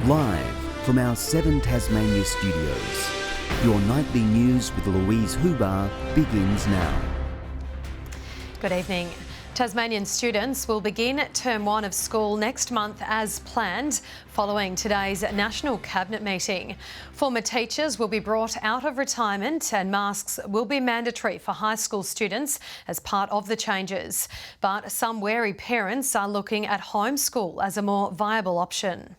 Live from our 7 Tasmania studios, your nightly news with Louise Huber begins now. Good evening. Tasmanian students will begin term 1 of school next month as planned, following today's National Cabinet meeting. Former teachers will be brought out of retirement and masks will be mandatory for high school students as part of the changes. But some wary parents are looking at homeschool as a more viable option.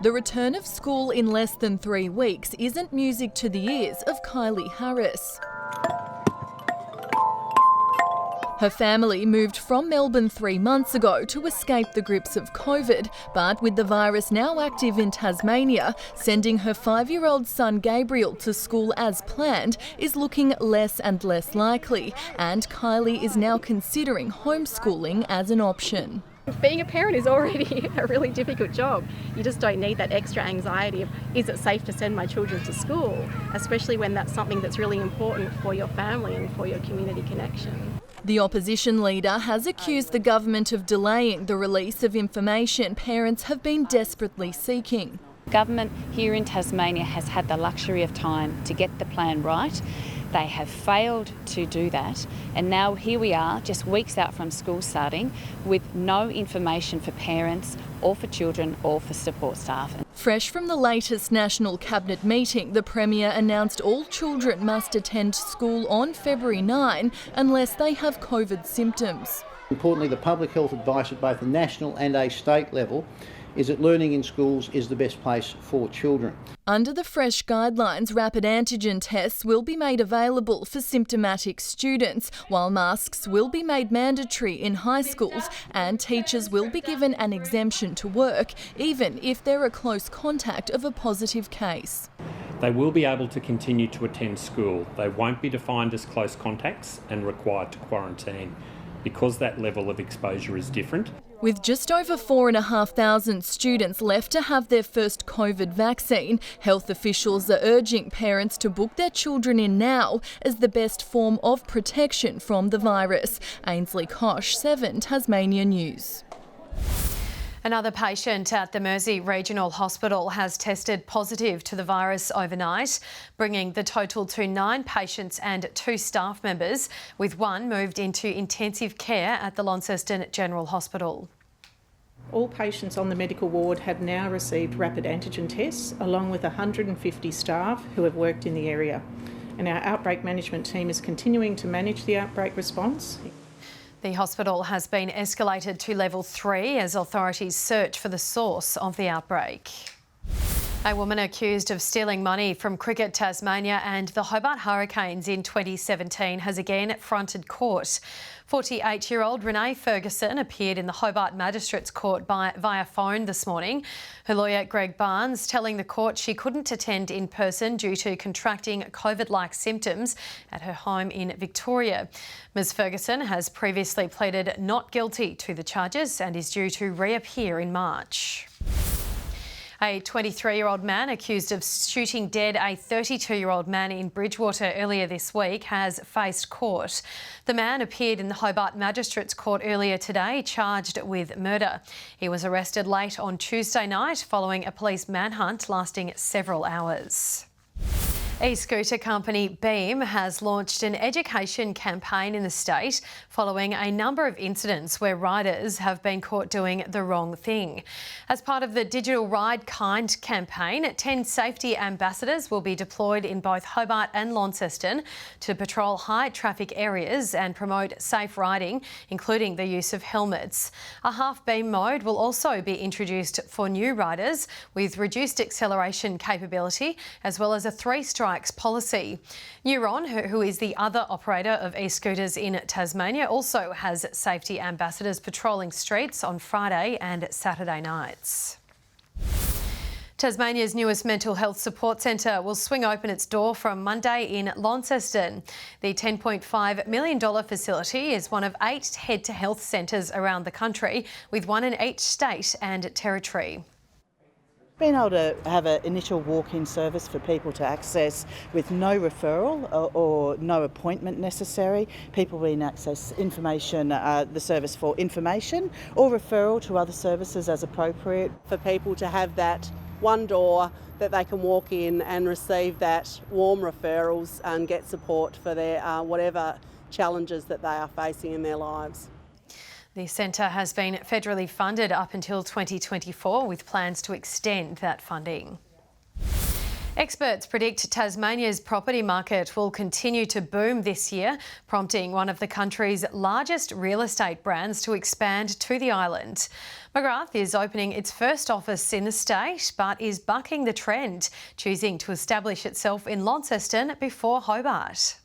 The return of school in less than 3 weeks isn't music to the ears of Kylie Harris. Her family moved from Melbourne 3 months ago to escape the grips of COVID, but with the virus now active in Tasmania, sending her 5-year-old son Gabriel to school as planned is looking less and less likely, and Kylie is now considering homeschooling as an option. Being a parent is already a really difficult job. You just don't need that extra anxiety of, is it safe to send my children to school? Especially when that's something that's really important for your family and for your community connection. The opposition leader has accused the government of delaying the release of information parents have been desperately seeking. Government here in Tasmania has had the luxury of time to get the plan right. They have failed to do that, and now here we are, just weeks out from school starting, with no information for parents or for children or for support staff. Fresh from the latest National Cabinet meeting, the Premier announced all children must attend school on February 9 unless they have COVID symptoms. Importantly, the public health advice at both the national and a state level is that learning in schools is the best place for children. Under the fresh guidelines, rapid antigen tests will be made available for symptomatic students, while masks will be made mandatory in high schools and teachers will be given an exemption to work, even if they're a close contact of a positive case. They will be able to continue to attend school. They won't be defined as close contacts and required to quarantine, because that level of exposure is different. With just over 4,500 students left to have their first COVID vaccine, health officials are urging parents to book their children in now as the best form of protection from the virus. Ainsley Kosh, 7 Tasmania News. Another patient at the Mersey Regional Hospital has tested positive to the virus overnight, bringing the total to 9 patients and 2 staff members, with 1 moved into intensive care at the Launceston General Hospital. All patients on the medical ward have now received rapid antigen tests, along with 150 staff who have worked in the area. And our outbreak management team is continuing to manage the outbreak response. The hospital has been escalated to level 3 as authorities search for the source of the outbreak. A woman accused of stealing money from Cricket Tasmania and the Hobart Hurricanes in 2017 has again fronted court. 48-year-old Renee Ferguson appeared in the Hobart Magistrates Court via phone this morning. Her lawyer Greg Barnes telling the court she couldn't attend in person due to contracting COVID-like symptoms at her home in Victoria. Ms Ferguson has previously pleaded not guilty to the charges and is due to reappear in March. A 23-year-old man accused of shooting dead a 32-year-old man in Bridgewater earlier this week has faced court. The man appeared in the Hobart Magistrates Court earlier today, charged with murder. He was arrested late on Tuesday night following a police manhunt lasting several hours. E-scooter company Beam has launched an education campaign in the state following a number of incidents where riders have been caught doing the wrong thing. As part of the Digital Ride Kind campaign, 10 safety ambassadors will be deployed in both Hobart and Launceston to patrol high traffic areas and promote safe riding, including the use of helmets. A half beam mode will also be introduced for new riders with reduced acceleration capability, as well as a 3-strikes policy. Neuron, who is the other operator of e-scooters in Tasmania, also has safety ambassadors patrolling streets on Friday and Saturday nights. Tasmania's newest mental health support centre will swing open its door from Monday in Launceston. The $10.5 million facility is one of 8 head-to-health centres around the country, with 1 in each state and territory. Being able to have an initial walk-in service for people to access with no referral or no appointment necessary, people being access information, the service for information or referral to other services as appropriate. For people to have that one door that they can walk in and receive that warm referrals and get support for their whatever challenges that they are facing in their lives. The centre has been federally funded up until 2024 with plans to extend that funding. Experts predict Tasmania's property market will continue to boom this year, prompting one of the country's largest real estate brands to expand to the island. McGrath is opening its first office in the state, but is bucking the trend, choosing to establish itself in Launceston before Hobart.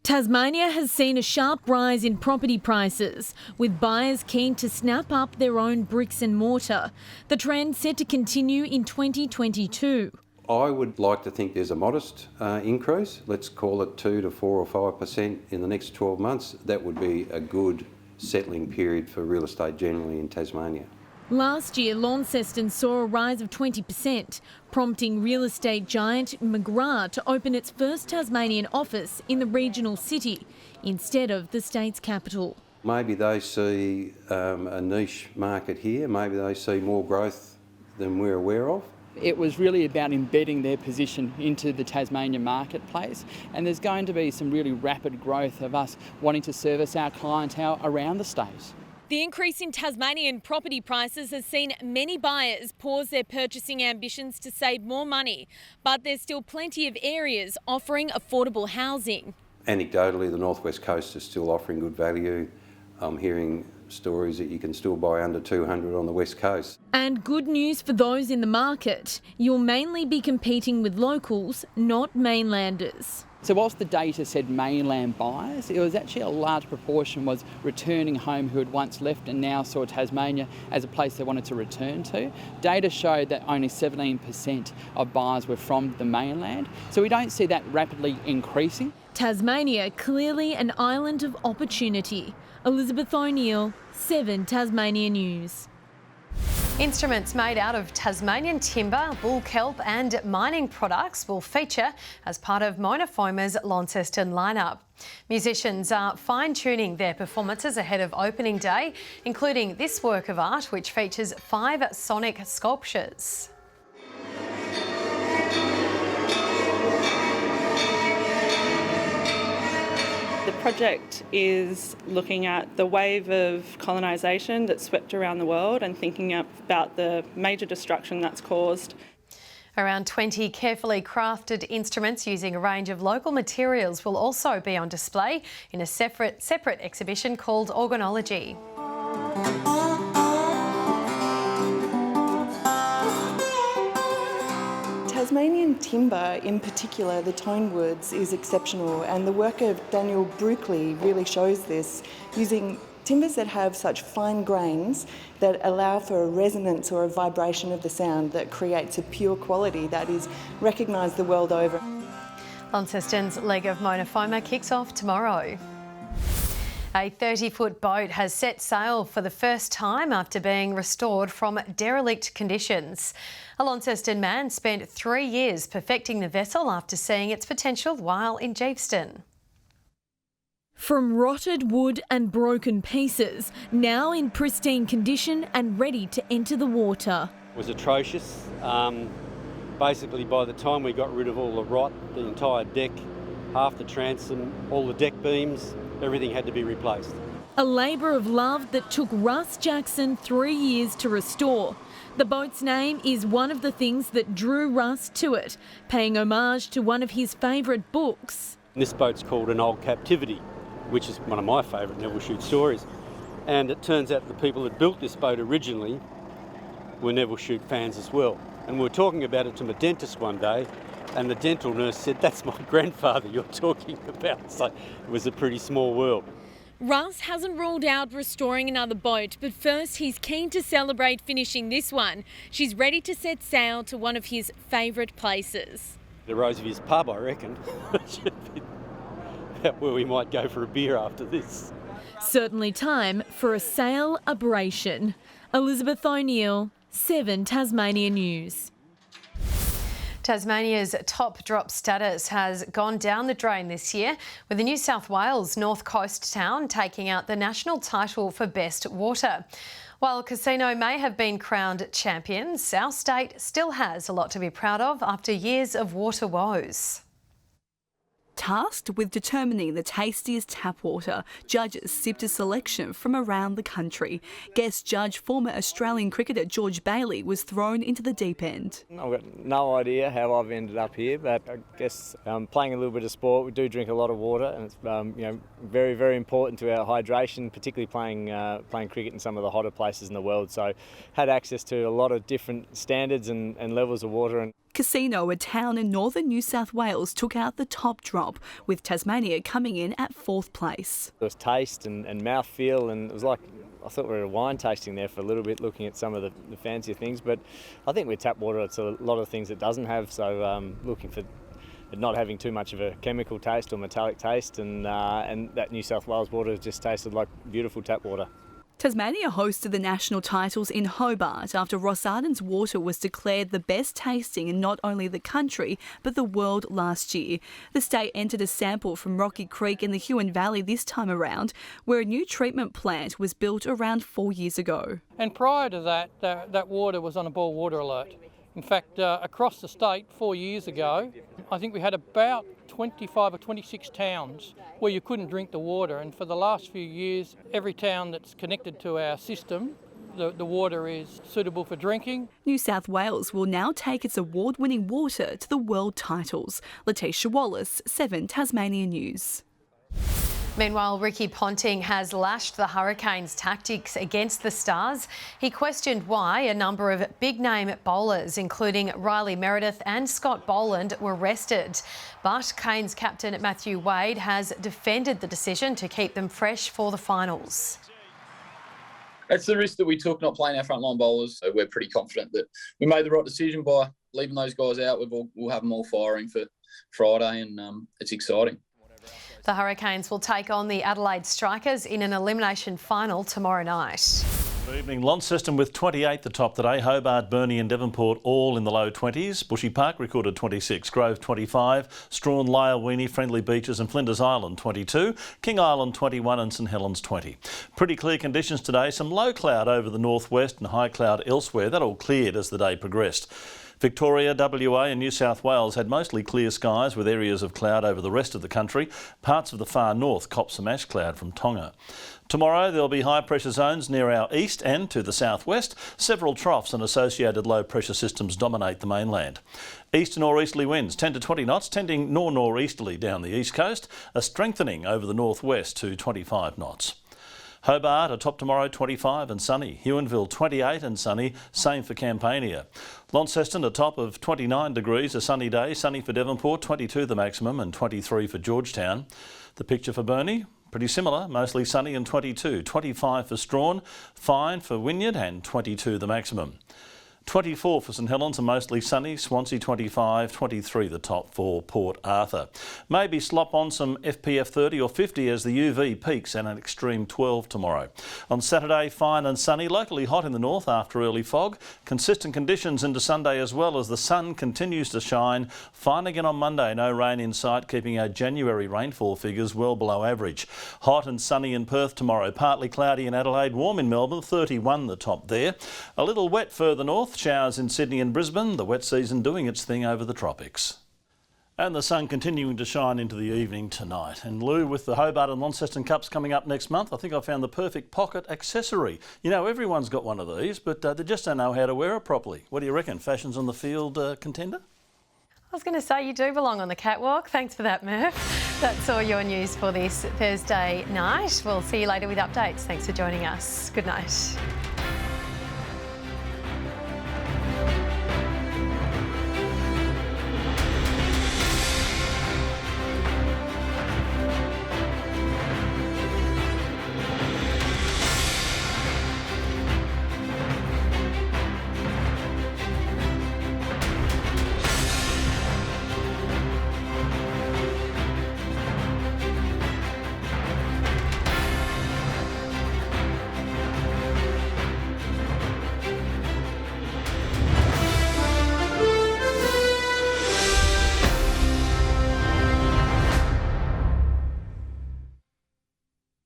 Tasmania has seen a sharp rise in property prices, with buyers keen to snap up their own bricks and mortar. The trend set to continue in 2022. I would like to think there's a modest increase. Let's call it 2 to 4 or 5% in the next 12 months. That would be a good settling period for real estate generally in Tasmania. Last year, Launceston saw a rise of 20%, prompting real estate giant McGrath to open its first Tasmanian office in the regional city instead of the state's capital. Maybe they see a niche market here, maybe they see more growth than we're aware of. It was really about embedding their position into the Tasmanian marketplace, and there's going to be some really rapid growth of us wanting to service our clientele around the state. The increase in Tasmanian property prices has seen many buyers pause their purchasing ambitions to save more money, but there's still plenty of areas offering affordable housing. Anecdotally, the North West Coast is still offering good value. I'm hearing stories that you can still buy under 200 on the West Coast. And good news for those in the market. You'll mainly be competing with locals, not mainlanders. So whilst the data said mainland buyers, it was actually a large proportion was returning home who had once left and now saw Tasmania as a place they wanted to return to. Data showed that only 17% of buyers were from the mainland, so we don't see that rapidly increasing. Tasmania, clearly an island of opportunity. Elizabeth O'Neill, 7 Tasmania News. Instruments made out of Tasmanian timber, bull kelp and mining products will feature as part of Mona Foma's Launceston lineup. Musicians are fine-tuning their performances ahead of opening day, including this work of art which features 5 sonic sculptures. The project is looking at the wave of colonisation that swept around the world and thinking about the major destruction that's caused. Around 20 carefully crafted instruments using a range of local materials will also be on display in a separate exhibition called Organology. Tasmanian timber, in particular the tone woods, is exceptional, and the work of Daniel Brookley really shows this, using timbers that have such fine grains that allow for a resonance or a vibration of the sound that creates a pure quality that is recognised the world over. Launceston's leg of Mona Foma kicks off tomorrow. A 30-foot boat has set sail for the first time after being restored from derelict conditions. A Launceston man spent 3 years perfecting the vessel after seeing its potential while in Geeveston. From rotted wood and broken pieces, now in pristine condition and ready to enter the water. It was atrocious. Basically, by the time we got rid of all the rot, the entire deck, half the transom, all the deck beams, everything had to be replaced. A labour of love that took Russ Jackson 3 years to restore. The boat's name is one of the things that drew Russ to it, paying homage to one of his favourite books. This boat's called An Old Captivity, which is one of my favourite Neville Shute stories. And it turns out the people that built this boat originally were Neville Shute fans as well. And we were talking about it to my dentist one day, and the dental nurse said, "That's my grandfather you're talking about." So it was a pretty small world. Russ hasn't ruled out restoring another boat, but first he's keen to celebrate finishing this one. She's ready to set sail to one of his favourite places. The Rosevier's pub, I reckon. Should be about where we might go for a beer after this. Certainly time for a sail aberration. Elizabeth O'Neill, 7 Tasmania News. Tasmania's top drop status has gone down the drain this year, with the New South Wales North Coast town taking out the national title for best water. While Casino may have been crowned champions, our state still has a lot to be proud of after years of water woes. Tasked with determining the tastiest tap water, judges sipped a selection from around the country. Guest judge, former Australian cricketer George Bailey, was thrown into the deep end. I've got no idea how I've ended up here, but I guess playing a little bit of sport, we do drink a lot of water, and it's very, very important to our hydration, particularly playing cricket in some of the hotter places in the world. So had access to a lot of different standards and levels of water. Casino, a town in northern New South Wales, took out the top drop, with Tasmania coming in at 4th place. There was taste and mouthfeel, and it was like, I thought we were wine tasting there for a little bit, looking at some of the fancier things, but I think with tap water it's a lot of things it doesn't have, so looking for it not having too much of a chemical taste or metallic taste, and that New South Wales water just tasted like beautiful tap water. Tasmania hosted the national titles in Hobart after Ross Arden's water was declared the best tasting in not only the country but the world last year. The state entered a sample from Rocky Creek in the Huon Valley this time around, where a new treatment plant was built around 4 years ago. And prior to that, that water was on a boil water alert. In fact, across the state 4 years ago, I think we had about 25 or 26 towns where you couldn't drink the water, and for the last few years, every town that's connected to our system, the water is suitable for drinking. New South Wales will now take its award-winning water to the world titles. Letitia Wallace, 7 Tasmania News. Meanwhile, Ricky Ponting has lashed the Hurricanes' tactics against the Stars. He questioned why a number of big-name bowlers, including Riley Meredith and Scott Boland, were rested. But Canes captain Matthew Wade has defended the decision to keep them fresh for the finals. That's the risk that we took, not playing our frontline bowlers. So we're pretty confident that we made the right decision by leaving those guys out. We'll have them all firing for Friday, and it's exciting. The Hurricanes will take on the Adelaide Strikers in an elimination final tomorrow night. Good evening. Launceston with 28 the top today. Hobart, Burnie and Devonport all in the low 20s. Bushy Park recorded 26. Grove 25. Strawn, Lyell, Weenie, Friendly Beaches and Flinders Island 22. King Island 21 and St Helens 20. Pretty clear conditions today. Some low cloud over the northwest and high cloud elsewhere. That all cleared as the day progressed. Victoria, WA and New South Wales had mostly clear skies with areas of cloud over the rest of the country. Parts of the far north copped some ash cloud from Tonga. Tomorrow there'll be high pressure zones near our east and to the southwest. Several troughs and associated low pressure systems dominate the mainland. East and northeasterly winds 10 to 20 knots, tending northeasterly down the east coast, a strengthening over the northwest to 25 knots. Hobart, a top tomorrow, 25 and sunny. Huonville, 28 and sunny, same for Campania. Launceston, a top of 29 degrees, a sunny day, sunny for Devonport, 22 the maximum and 23 for Georgetown. The picture for Burnie, pretty similar, mostly sunny and 22. 25 for Strawn, fine for Wynyard and 22 the maximum. 24 for St Helens and mostly sunny. Swansea 25, 23 the top for Port Arthur. Maybe slop on some FPF 30 or 50 as the UV peaks and an extreme 12 tomorrow. On Saturday, fine and sunny, locally hot in the north after early fog. Consistent conditions into Sunday as well as the sun continues to shine. Fine again on Monday, no rain in sight, keeping our January rainfall figures well below average. Hot and sunny in Perth tomorrow, partly cloudy in Adelaide, warm in Melbourne, 31 the top there. A little wet further north. Showers in Sydney and Brisbane, the wet season doing its thing over the tropics. And the sun continuing to shine into the evening tonight. And Lou, with the Hobart and Launceston Cups coming up next month, I think I found the perfect pocket accessory. You know, everyone's got one of these, but they just don't know how to wear it properly. What do you reckon? Fashions on the field contender? I was going to say you do belong on the catwalk. Thanks for that, Murph. That's all your news for this Thursday night. We'll see you later with updates. Thanks for joining us. Good night.